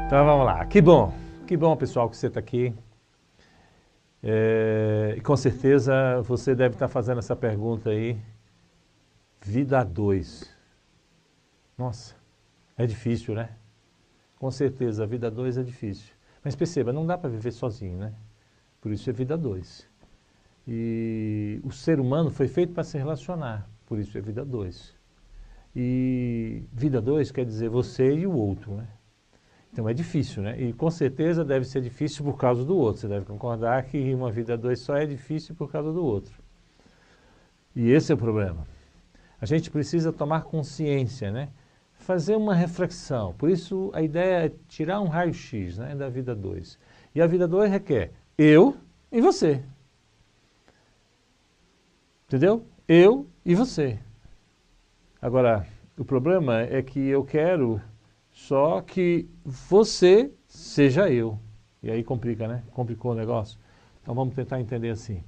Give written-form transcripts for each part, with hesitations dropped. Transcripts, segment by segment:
Então vamos lá. Que bom pessoal que você está aqui. E com certeza você deve estar fazendo essa pergunta aí. Vida a dois. Nossa, é difícil, né? Com certeza, a vida a dois é difícil. Mas perceba, não dá para viver sozinho, né? Por isso é vida a dois. E o ser humano foi feito para se relacionar, por isso é vida a dois. E vida a dois quer dizer você e o outro, né? Então é difícil, né? E com certeza deve ser difícil por causa do outro. Você deve concordar que uma vida a dois só é difícil por causa do outro. E esse é o problema. A gente precisa tomar consciência, né? Fazer uma reflexão. Por isso a ideia é tirar um raio-x, né, da vida a dois. E a vida a dois requer eu e você. Entendeu? Eu e você. Agora, o problema é que eu quero só que você seja eu. E aí complica, né? Complicou o negócio. Então vamos tentar entender assim.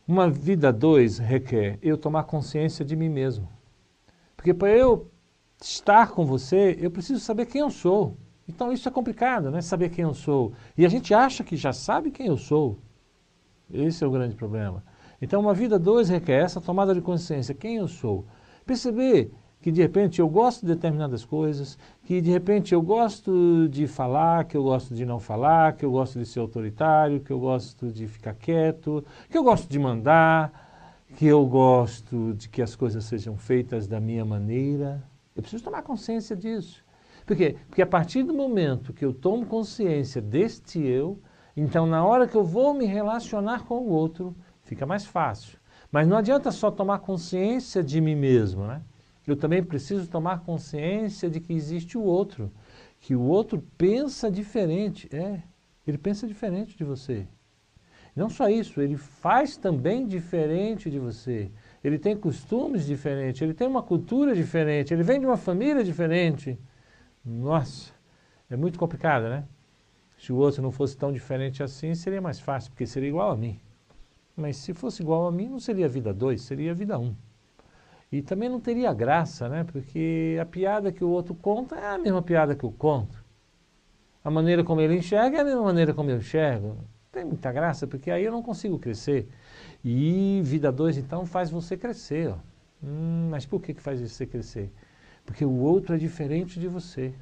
Uma vida a dois requer eu tomar consciência de mim mesmo. Porque para eu estar com você, eu preciso saber quem eu sou. Então isso é complicado, né? Saber quem eu sou. E a gente acha que já sabe quem eu sou. Esse é o grande problema. Então uma vida a dois requer essa tomada de consciência, quem eu sou. Perceber que de repente eu gosto de determinadas coisas, que de repente eu gosto de falar, que eu gosto de não falar, que eu gosto de ser autoritário, que eu gosto de ficar quieto, que eu gosto de mandar, que eu gosto de que as coisas sejam feitas da minha maneira. Eu preciso tomar consciência disso. Por quê? Porque a partir do momento que eu tomo consciência deste eu, então na hora que eu vou me relacionar com o outro, fica mais fácil. Mas não adianta só tomar consciência de mim mesmo, né? Eu também preciso tomar consciência de que existe o outro, que o outro pensa diferente. Ele pensa diferente de você. Não só isso, ele faz também diferente de você. Ele tem costumes diferentes, ele tem uma cultura diferente, ele vem de uma família diferente. Nossa, é muito complicado, né? Se o outro não fosse tão diferente assim, seria mais fácil, porque seria igual a mim. Mas se fosse igual a mim, não seria vida 2, seria vida 1. E também não teria graça, né? Porque a piada que o outro conta é a mesma piada que eu conto. A maneira como ele enxerga é a mesma maneira como eu enxergo. Não tem muita graça, porque aí eu não consigo crescer. E vida 2, então, faz você crescer. Ó. Mas por que faz você crescer? Porque o outro é diferente de você.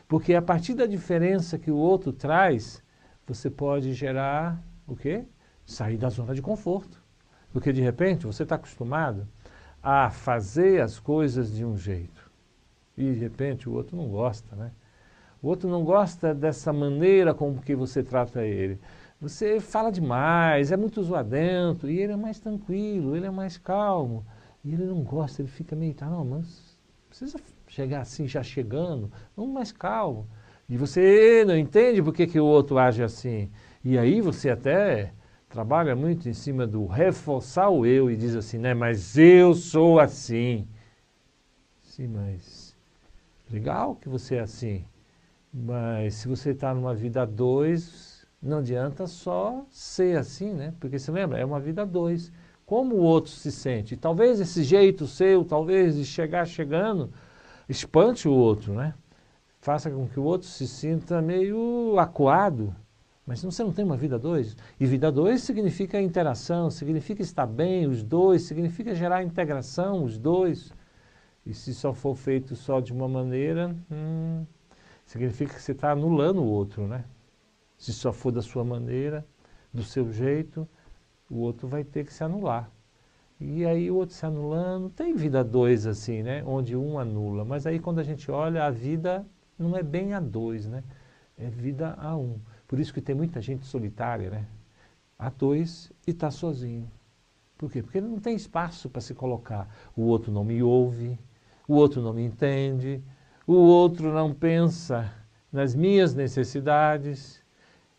Porque a partir da diferença que o outro traz, você pode gerar o quê? Sair da zona de conforto. Porque de repente você está acostumado a fazer as coisas de um jeito. E de repente o outro não gosta, né? O outro não gosta dessa maneira com que você trata ele. Você fala demais, é muito zoadento, e ele é mais tranquilo, ele é mais calmo. E ele não gosta, ele fica meio, não, mas precisa chegar assim, já chegando, vamos mais calmo. E você não entende por que o outro age assim. E aí você até trabalha muito em cima do reforçar o eu e diz assim, né? Mas eu sou assim. Sim, mas legal que você é assim. Mas se você está numa vida a dois, não adianta só ser assim, né? Porque você lembra, é uma vida a dois. Como o outro se sente? Talvez esse jeito seu, talvez de chegar chegando, espante o outro, né? Faça com que o outro se sinta meio acuado. Mas você não tem uma vida a dois? E vida a dois significa interação, significa estar bem, os dois, significa gerar integração, os dois. E se só for feito só de uma maneira, significa que você está anulando o outro, né? Se só for da sua maneira, do seu jeito, o outro vai ter que se anular. E aí o outro se anulando, tem vida a dois assim, né? Onde um anula. Mas aí quando a gente olha, a vida não é bem a dois, né? É vida a um. Por isso que tem muita gente solitária, né? A dois e está sozinho. Por quê? Porque ele não tem espaço para se colocar. O outro não me ouve, o outro não me entende, o outro não pensa nas minhas necessidades.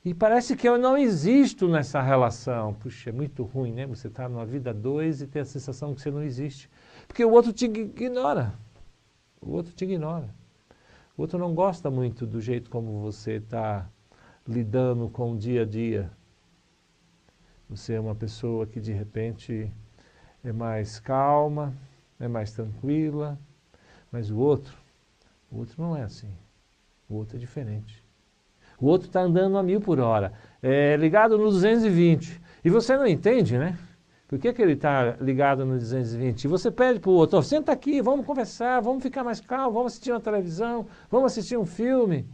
E parece que eu não existo nessa relação. Puxa, é muito ruim, né? Você está numa vida a dois e ter a sensação que você não existe. Porque o outro te ignora. O outro te ignora. O outro não gosta muito do jeito como você está lidando com o dia a dia. Você é uma pessoa que de repente é mais calma, é mais tranquila, mas o outro não é assim. O outro é diferente. O outro está andando a 1000 por hora, ligado no 220. E você não entende, né? Por que ele está ligado no 220? E você pede para o outro, senta aqui, vamos conversar, vamos ficar mais calmo, vamos assistir uma televisão, vamos assistir um filme.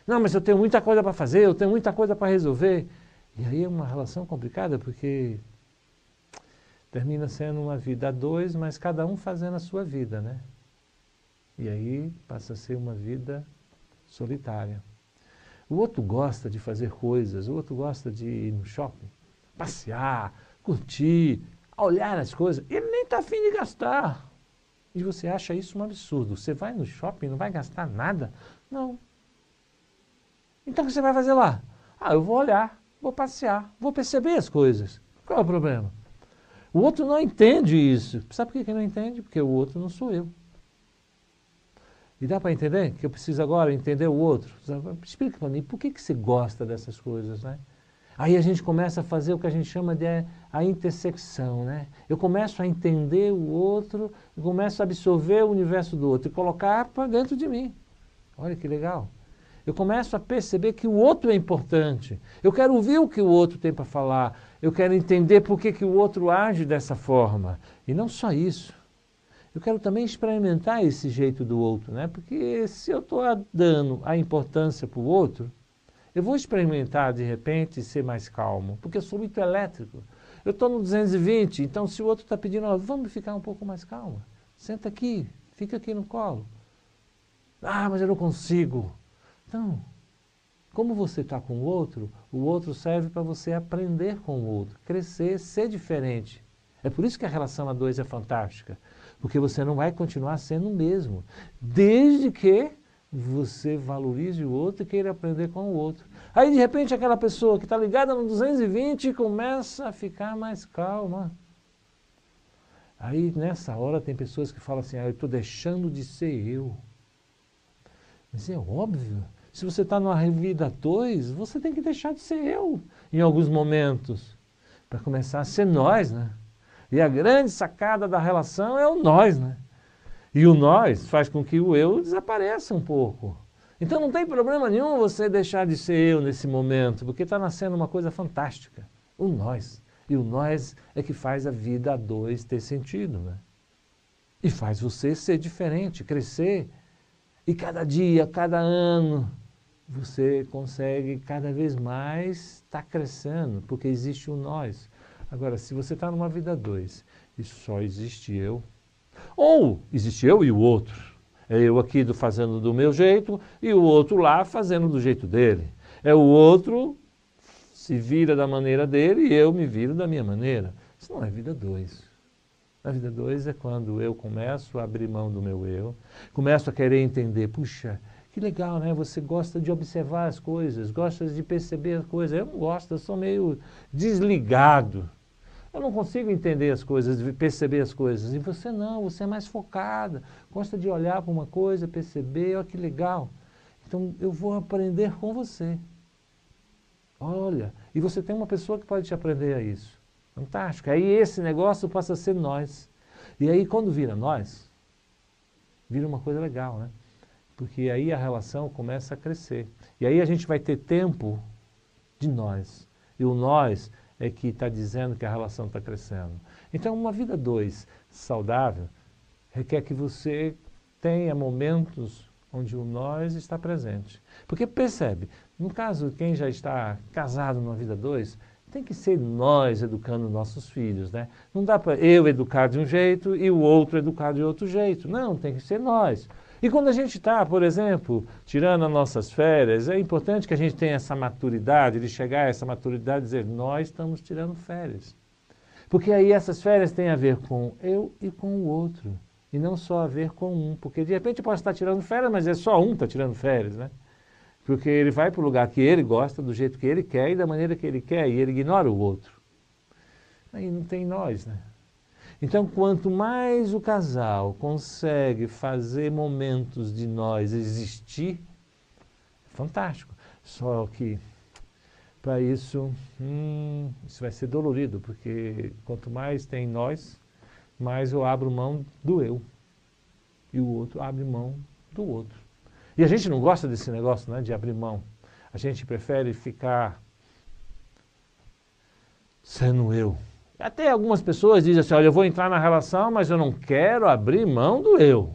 Não, mas eu tenho muita coisa para fazer, eu tenho muita coisa para resolver. E aí é uma relação complicada, porque termina sendo uma vida a dois, mas cada um fazendo a sua vida, né? E aí passa a ser uma vida solitária. O outro gosta de fazer coisas, o outro gosta de ir no shopping, passear, curtir, olhar as coisas. Ele nem está afim de gastar. E você acha isso um absurdo. Você vai no shopping e não vai gastar nada? Não. Então o que você vai fazer lá? Eu vou olhar, vou passear, vou perceber as coisas. Qual é o problema? O outro não entende isso. Sabe por que não entende? Porque o outro não sou eu. E dá para entender que eu preciso agora entender o outro? Explica para mim, por que você gosta dessas coisas, né? Aí a gente começa a fazer o que a gente chama de a intersecção, né? Eu começo a entender o outro, eu começo a absorver o universo do outro e colocar para dentro de mim. Olha que legal. Eu começo a perceber que o outro é importante. Eu quero ouvir o que o outro tem para falar. Eu quero entender por que o outro age dessa forma. E não só isso. Eu quero também experimentar esse jeito do outro, né? Porque se eu estou dando a importância para o outro, eu vou experimentar de repente ser mais calmo, porque eu sou muito elétrico. Eu estou no 220, então se o outro está pedindo, vamos ficar um pouco mais calma, senta aqui, fica aqui no colo. Mas eu não consigo. Então, como você está com o outro serve para você aprender com o outro, crescer, ser diferente. É por isso que a relação a dois é fantástica. Porque você não vai continuar sendo o mesmo, desde que você valorize o outro e queira aprender com o outro. Aí, de repente, aquela pessoa que está ligada no 220 começa a ficar mais calma. Aí, nessa hora, tem pessoas que falam assim, eu estou deixando de ser eu. Mas é óbvio, se você está numa vida a dois, você tem que deixar de ser eu em alguns momentos, para começar a ser nós, né? E a grande sacada da relação é o nós, né? E o nós faz com que o eu desapareça um pouco. Então não tem problema nenhum você deixar de ser eu nesse momento, porque está nascendo uma coisa fantástica, o nós. E o nós é que faz a vida a dois ter sentido, né? E faz você ser diferente, crescer. E cada dia, cada ano, você consegue cada vez mais estar crescendo, porque existe o nós. Agora, se você está numa vida a dois e só existe eu, ou existe eu e o outro, é eu aqui fazendo do meu jeito e o outro lá fazendo do jeito dele. É o outro se vira da maneira dele e eu me viro da minha maneira. Isso não é vida a dois. A vida a dois é quando eu começo a abrir mão do meu eu, começo a querer entender, puxa, que legal, né? Você gosta de observar as coisas, gosta de perceber as coisas. Eu não gosto, eu sou meio desligado. Eu não consigo entender as coisas, perceber as coisas. E você não, você é mais focada, gosta de olhar para uma coisa, perceber, olha que legal. Então eu vou aprender com você. Olha, e você tem uma pessoa que pode te aprender a isso. Fantástico. Aí esse negócio passa a ser nós. E aí quando vira nós, vira uma coisa legal, né? Porque aí a relação começa a crescer. E aí a gente vai ter tempo de nós. E o nós é que está dizendo que a relação está crescendo. Então, uma vida dois saudável requer que você tenha momentos onde o nós está presente. Porque percebe, no caso, quem já está casado numa vida dois, tem que ser nós educando nossos filhos, né? Não dá para eu educar de um jeito e o outro educar de outro jeito. Não, tem que ser nós. E quando a gente está, por exemplo, tirando as nossas férias, é importante que a gente tenha essa maturidade, de chegar a essa maturidade e dizer, nós estamos tirando férias. Porque aí essas férias têm a ver com eu e com o outro, e não só a ver com um. Porque de repente eu posso estar tirando férias, mas é só um que está tirando férias, né? Porque ele vai para o lugar que ele gosta, do jeito que ele quer e da maneira que ele quer, e ele ignora o outro. Aí não tem nós, né? Então, quanto mais o casal consegue fazer momentos de nós existir, é fantástico. Só que, para isso vai ser dolorido, porque quanto mais tem nós, mais eu abro mão do eu. E o outro abre mão do outro. E a gente não gosta desse negócio, né, de abrir mão. A gente prefere ficar sendo eu. Até algumas pessoas dizem assim, olha, eu vou entrar na relação, mas eu não quero abrir mão do eu,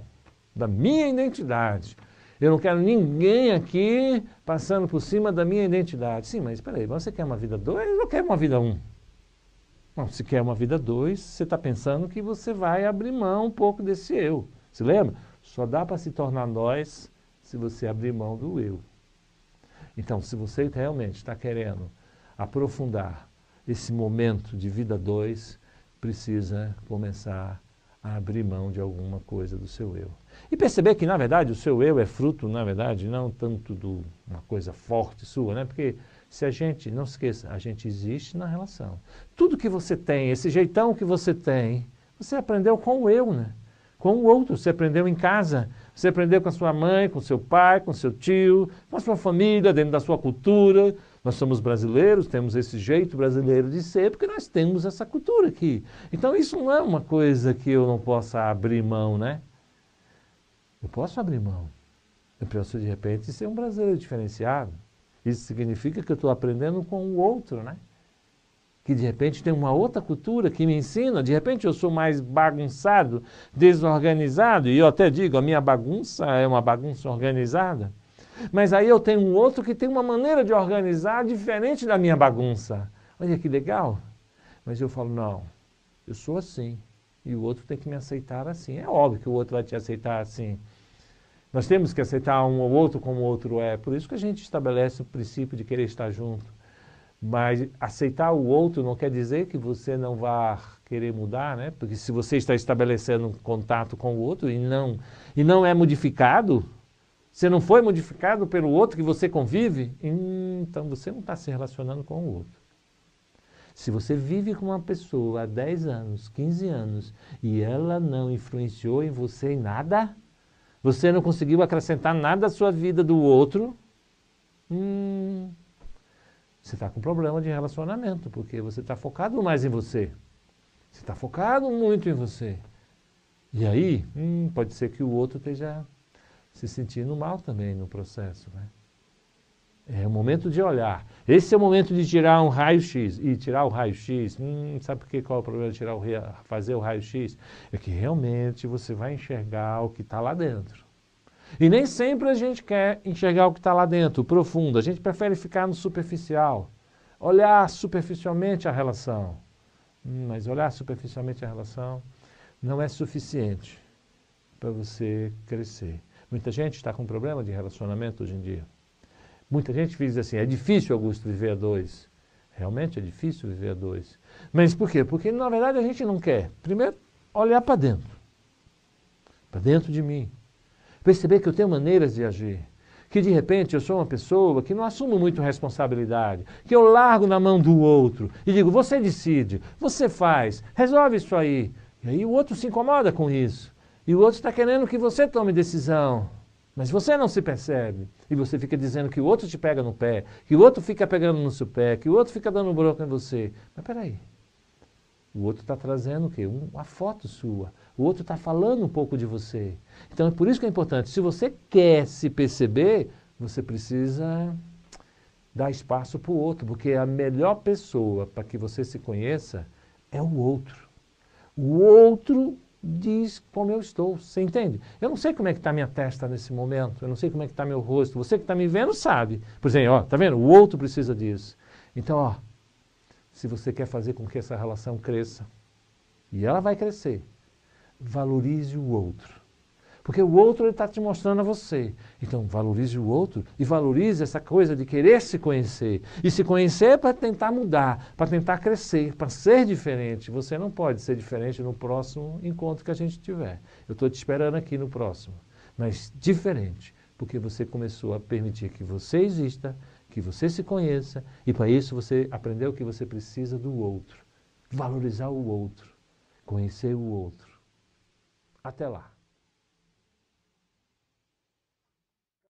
da minha identidade. Eu não quero ninguém aqui passando por cima da minha identidade. Sim, mas espera aí, você quer uma vida 2 ou quer uma vida 1? Não, se quer uma vida 2, você está pensando que você vai abrir mão um pouco desse eu. Se lembra? Só dá para se tornar nós se você abrir mão do eu. Então, se você realmente está querendo aprofundar esse momento de vida 2, precisa começar a abrir mão de alguma coisa do seu eu. E perceber que, na verdade, o seu eu é fruto, na verdade, não tanto de uma coisa forte sua, né? Porque se a gente, não se esqueça, a gente existe na relação. Tudo que você tem, esse jeitão que você tem, você aprendeu com o eu, né? Com o outro, você aprendeu em casa, você aprendeu com a sua mãe, com seu pai, com seu tio, com a sua família, dentro da sua cultura. Nós somos brasileiros, temos esse jeito brasileiro de ser, porque nós temos essa cultura aqui. Então isso não é uma coisa que eu não possa abrir mão, né? Eu posso abrir mão. Eu posso, de repente, ser um brasileiro diferenciado. Isso significa que eu estou aprendendo com o outro, né? Que de repente tem uma outra cultura que me ensina, de repente eu sou mais bagunçado, desorganizado, e eu até digo, a minha bagunça é uma bagunça organizada, mas aí eu tenho um outro que tem uma maneira de organizar diferente da minha bagunça. Olha que legal. Mas eu falo, não, eu sou assim, e o outro tem que me aceitar assim. É óbvio que o outro vai te aceitar assim. Nós temos que aceitar um ou outro como o outro é, por isso que a gente estabelece o princípio de querer estar junto. Mas aceitar o outro não quer dizer que você não vá querer mudar, né? Porque se você está estabelecendo um contato com o outro e não é modificado, você não foi modificado pelo outro que você convive, então você não está se relacionando com o outro. Se você vive com uma pessoa há 10 anos, 15 anos, e ela não influenciou em você em nada, você não conseguiu acrescentar nada à sua vida do outro, você está com problema de relacionamento, porque você está focado mais em você. Você está focado muito em você. E aí, pode ser que o outro esteja se sentindo mal também no processo, né? É o momento de olhar. Esse é o momento de tirar um raio-x. E tirar o raio-x, sabe qual é o problema de fazer o raio-x? É que realmente você vai enxergar o que está lá dentro. E nem sempre a gente quer enxergar o que está lá dentro, o profundo. A gente prefere ficar no superficial. Olhar superficialmente a relação. Mas olhar superficialmente a relação não é suficiente para você crescer. Muita gente está com problema de relacionamento hoje em dia. Muita gente diz assim, é difícil, Augusto, viver a 2. Realmente é difícil viver a 2. Mas por quê? Porque, na verdade, a gente não quer. Primeiro, olhar para dentro. Para dentro de mim. Perceber que eu tenho maneiras de agir. Que, de repente, eu sou uma pessoa que não assumo muito responsabilidade. Que eu largo na mão do outro. E digo, você decide, você faz, resolve isso aí. E aí o outro se incomoda com isso. E o outro está querendo que você tome decisão. Mas você não se percebe. E você fica dizendo que o outro te pega no pé, que o outro fica pegando no seu pé, que o outro fica dando bronca em você. Mas peraí. O outro está trazendo o quê? Uma foto sua. O outro está falando um pouco de você. Então é por isso que é importante. Se você quer se perceber, você precisa dar espaço para o outro. Porque a melhor pessoa para que você se conheça é o outro. O outro diz como eu estou, você entende? Eu não sei como é que está minha testa nesse momento, eu não sei como é que está meu rosto, você que está me vendo sabe. Por exemplo, ó, tá vendo? O outro precisa disso. Então, ó, se você quer fazer com que essa relação cresça, e ela vai crescer, valorize o outro. Porque o outro está te mostrando a você. Então, valorize o outro e valorize essa coisa de querer se conhecer. E se conhecer para tentar mudar, para tentar crescer, para ser diferente. Você não pode ser diferente no próximo encontro que a gente tiver. Eu estou te esperando aqui no próximo. Mas diferente, porque você começou a permitir que você exista, que você se conheça, e para isso você aprendeu que você precisa do outro. Valorizar o outro, conhecer o outro. Até lá.